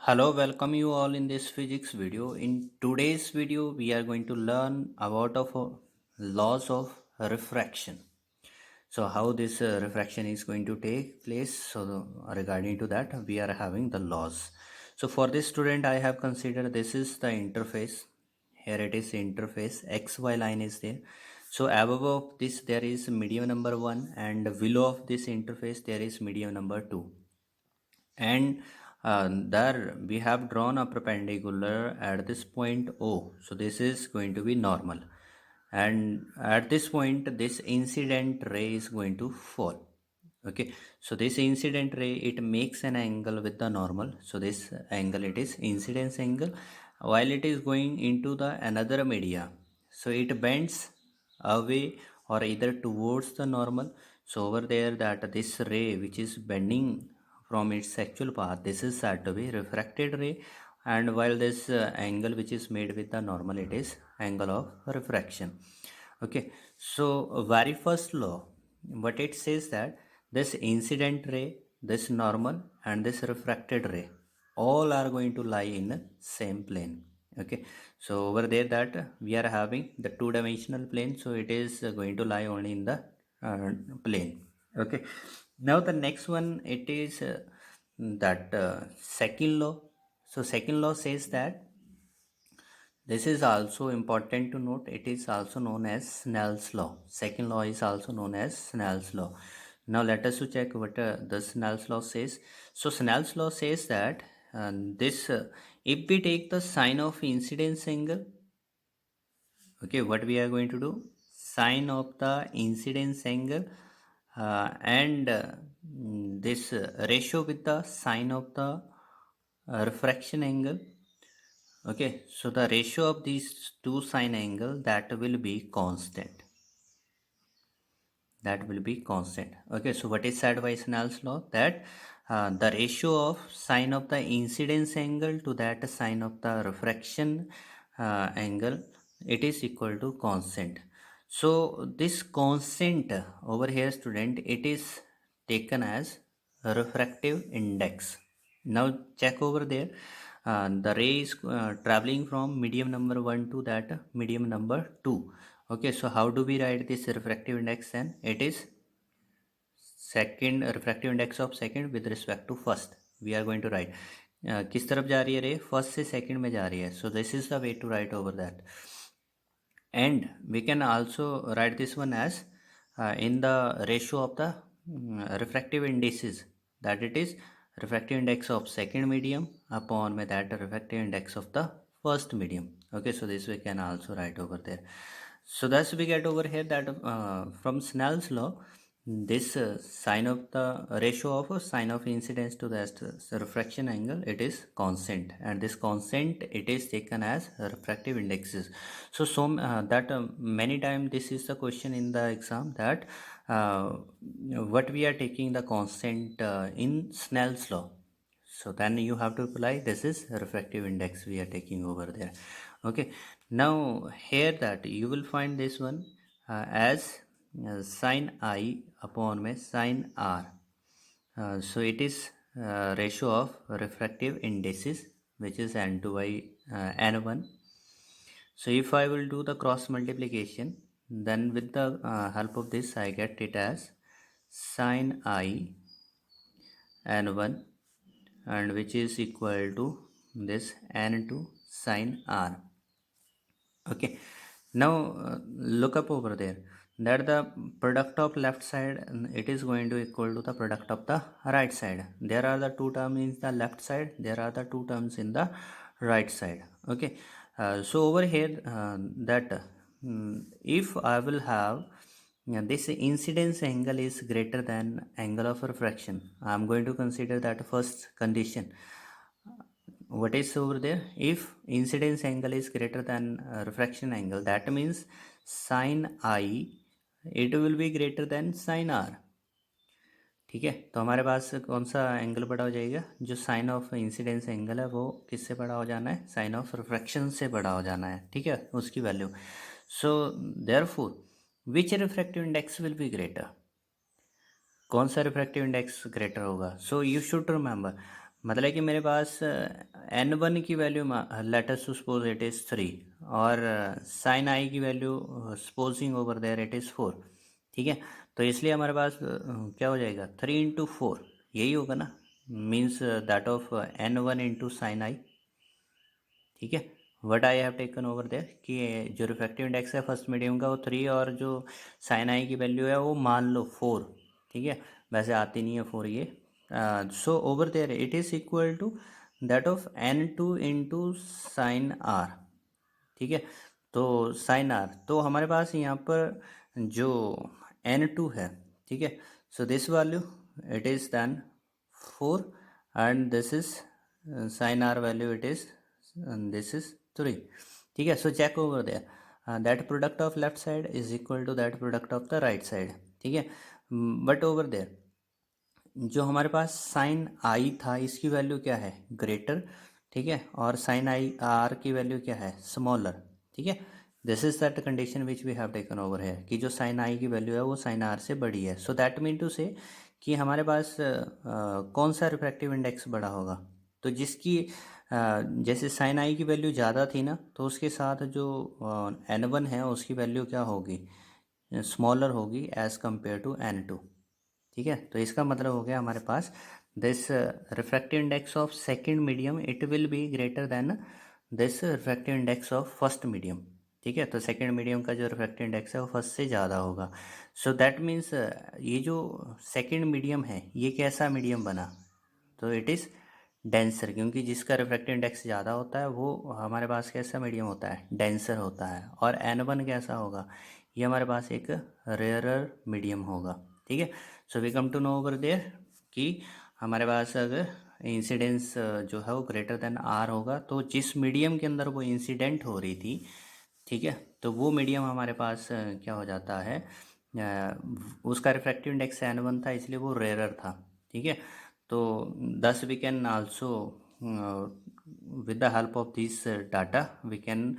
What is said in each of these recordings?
Hello, welcome you all in this physics video. In today's video, we are going to learn about laws of refraction. So how this refraction is going to take place. Regarding to that, we are having the laws. So for this student, I have considered this is the interface. Here it is interface. XY line is there. So above of this, there is medium number 1, and below of this interface, there is medium number 2, and there we have drawn a perpendicular at this point O. So this is going to be normal, and at this point this incident ray is going to fall. Okay, so this incident ray, it makes an angle with the normal. So this angle, it is incidence angle. While it is going into the another media, so it bends away or either towards the normal. So over there, that this ray which is bending from its actual path, this is said to be refracted ray. And while this angle which is made with the normal, it is angle of refraction. Okay, so very first law, what it says that this incident ray, this normal, and this refracted ray, all are going to lie in the same plane. Okay, so over there, that we are having the two-dimensional plane, so it is going to lie only in the plane. Okay, now the next one, it is that second law. So second law says that this is also important to note. It is also known as Snell's law. Second law is also known as Snell's law. Now let us to check what the Snell's law says. So Snell's law says that this if we take the sine of incidence angle, okay, what we are going to do? Sine of the incidence angle and this ratio with the sine of the refraction angle. Okay, so the ratio of these two sine angle, that will be constant. That will be constant. Okay, so what is said by Snell's law? That the ratio of sine of the incidence angle to that sine of the refraction angle, it is equal to constant. So this constant over here, student, it is taken as refractive index. Now check over there. The ray is traveling from medium number 1 to that medium number 2. Okay, so how do we write this refractive index then? It is second refractive index of second with respect to first. We are going to write किस तरफ जा रही है रे, first से second में जा रही है. So this is the way to write over that. And we can also write this one as in the ratio of the refractive indices, that it is refractive index of second medium upon with that refractive index of the first medium. Okay, so this we can also write over there. So thus we get over here that from Snell's law, this sine of the ratio of sine of incidence to the refraction angle, it is constant, and this constant, it is taken as refractive indexes. That many times this is the question in the exam, that what we are taking the constant in Snell's law. So then you have to apply, this is refractive index we are taking over there. Okay, now here that you will find this one as sine I upon में sine R. So it is ratio of refractive indices, which is n2 by n1. So if I will do the cross multiplication, then with the help of this, I get it as sine I n1, and which is equal to this n2 sine R. Okay, now look up over there, that the product of left side, it is going to equal to the product of the right side. There are the two terms in the left side, there are the two terms in the right side. Okay, so over here that if I will have this incidence angle is greater than angle of refraction, I am going to consider that first condition. What is over there? If incidence angle is greater than refraction angle, that means sine I, it will be greater than sine R. ठीक है, तो हमारे पास कौन सा angle बड़ा हो जाएगा? जो साइन ऑफ इंसिडेंस एंगल है वो किससे बड़ा हो जाना है? साइन ऑफ रिफ्रैक्शन से बड़ा हो जाना है. ठीक है, उसकी value. So therefore which refractive index will be greater? कौन सा रिफ्रैक्टिव इंडेक्स ग्रेटर होगा? सो यू शुड रिमेंबर, मतलब कि मेरे पास n1 की value let us suppose it is 3 और साइन आई की value supposing over there it is 4, ठीक है। तो इसलिए हमारे पास क्या हो जाएगा 3 इंटू 4, यही होगा ना, means that of n1 into sine i, ठीक है। What I have taken over there कि जो रिफ्रैक्टिव इंडेक्स है फर्स्ट मीडियम का वो 3 और जो साइन आई की वैल्यू है वो मान लो 4, ठीक है। वैसे आती नहीं है 4 ये। So over there it is equal to that of n2 into sine r, ठीक है। तो साइन आर, तो हमारे पास यहाँ पर जो n2 है, ठीक है। So this value it is then 4 and this is sine r value it is this is 3, ठीक है। So check over there that product of left side is equal to that product of the right side, ठीक है। But over there जो हमारे पास sign आई था इसकी value क्या है ग्रेटर, ठीक है, और साइन आई आर की वैल्यू क्या है स्मॉलर, ठीक है। This is that condition which we have taken over है कि जो साइन आई की वैल्यू है वो साइन आर से बड़ी है। सो दैट मीन टू से कि हमारे पास कौन सा रिफ्रैक्टिव इंडेक्स बड़ा होगा, तो जिसकी जैसे साइन आई की वैल्यू ज़्यादा थी ना, तो उसके साथ जो n1 है उसकी वैल्यू क्या होगी स्मॉलर होगी एज़ कम्पेयर टू n2, ठीक है। तो इसका मतलब हो गया हमारे पास this refractive index of second medium it will be greater than this refractive index of first medium, ठीक है। तो सेकंड मीडियम का जो रिफ्रैक्टिव इंडेक्स है वो फर्स्ट से ज़्यादा होगा। सो दैट मीन्स ये जो सेकंड मीडियम है ये कैसा मीडियम बना, तो इट इज़ डेंसर, क्योंकि जिसका रिफ्रैक्टिव इंडेक्स ज़्यादा होता है वो हमारे पास कैसा मीडियम होता है डेंसर होता है। और n1 कैसा होगा, ये हमारे पास एक रेयरर मीडियम होगा, ठीक है। So we come to know over there कि हमारे पास अगर इंसिडेंस जो है वो ग्रेटर देन आर होगा तो जिस मीडियम के अंदर वो इंसिडेंट हो रही थी, ठीक है, तो वो मीडियम हमारे पास क्या हो जाता है उसका रिफ्रैक्टिव इंडेक्स n1 था इसलिए वो रेयरर था, ठीक है। तो thus we can also with the help of this data we can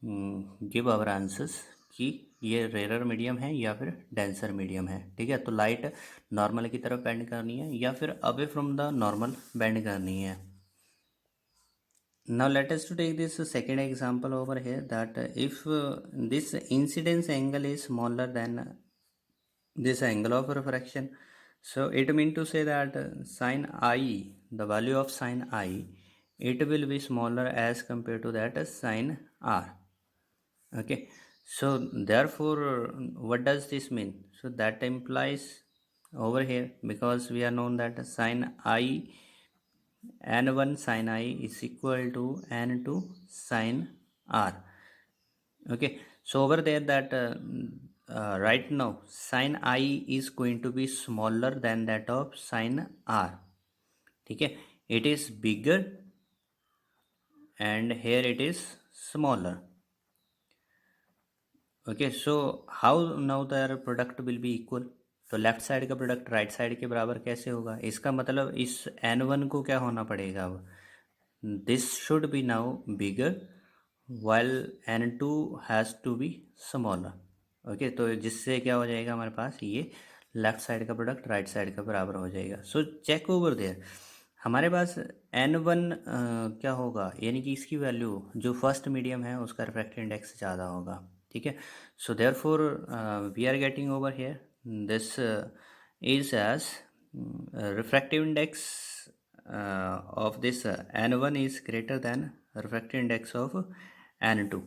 give our answers कि ये रेयरर मीडियम है या फिर डेंसर मीडियम है, ठीक है। तो लाइट नॉर्मल की तरफ बेंड करनी है या फिर away from the normal bend करनी है। Now let us to take this second example over here that if this incidence angle is smaller than this angle of refraction, so it mean to say that sin I, the value of sin I, it will be smaller as compared to that sin R, okay. So therefore what does this mean, so that implies over here because we are known that sin I n1 sin I is equal to n2 sin R, okay. So over there that right now sin I is going to be smaller than that of sin R, ठीक है। it is bigger and here it is smaller, okay. So how now their product will be equal, तो left side का product right side के बराबर कैसे होगा, इसका मतलब इस n1 को क्या होना पड़ेगा अब this should be now bigger while n2 has to be smaller, okay. तो जिससे क्या हो जाएगा हमारे पास ये लेफ्ट साइड का प्रोडक्ट राइट साइड का बराबर हो जाएगा। सो चेक ओवर देयर हमारे पास n1 क्या होगा यानी कि इसकी वैल्यू जो फर्स्ट मीडियम है उसका रिफ्रैक्टिव इंडेक्स ज़्यादा होगा, ठीक है। So therefore we are getting over here this is as refractive index of this n1 is greater than refractive index of n2,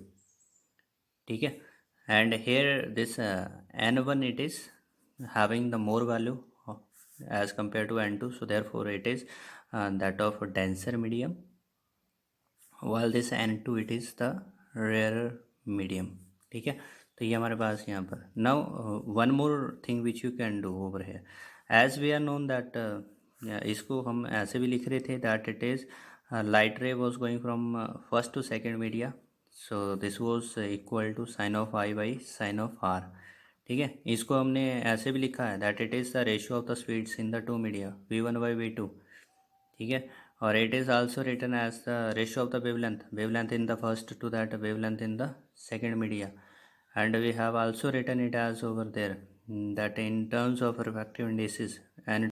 ठीक है। and here this n1 it is having the more value as compared to n2, so therefore it is that of denser medium while this n2 it is the rarer medium, ठीक है। तो ये हमारे पास यहाँ पर now one more thing which you can do over here as we are known that इसको हम ऐसे भी लिख रहे थे that it is light ray was going from first to second media, so this was equal to sin of I by sin of R, ठीक है। इसको हमने ऐसे भी लिखा है that it is the ratio of the speeds in the two media v1 by v2, ठीक है। और it is also written as the ratio of the wavelength in the first to that wavelength in the second media, and we have also written it as over there that in terms of refractive indices and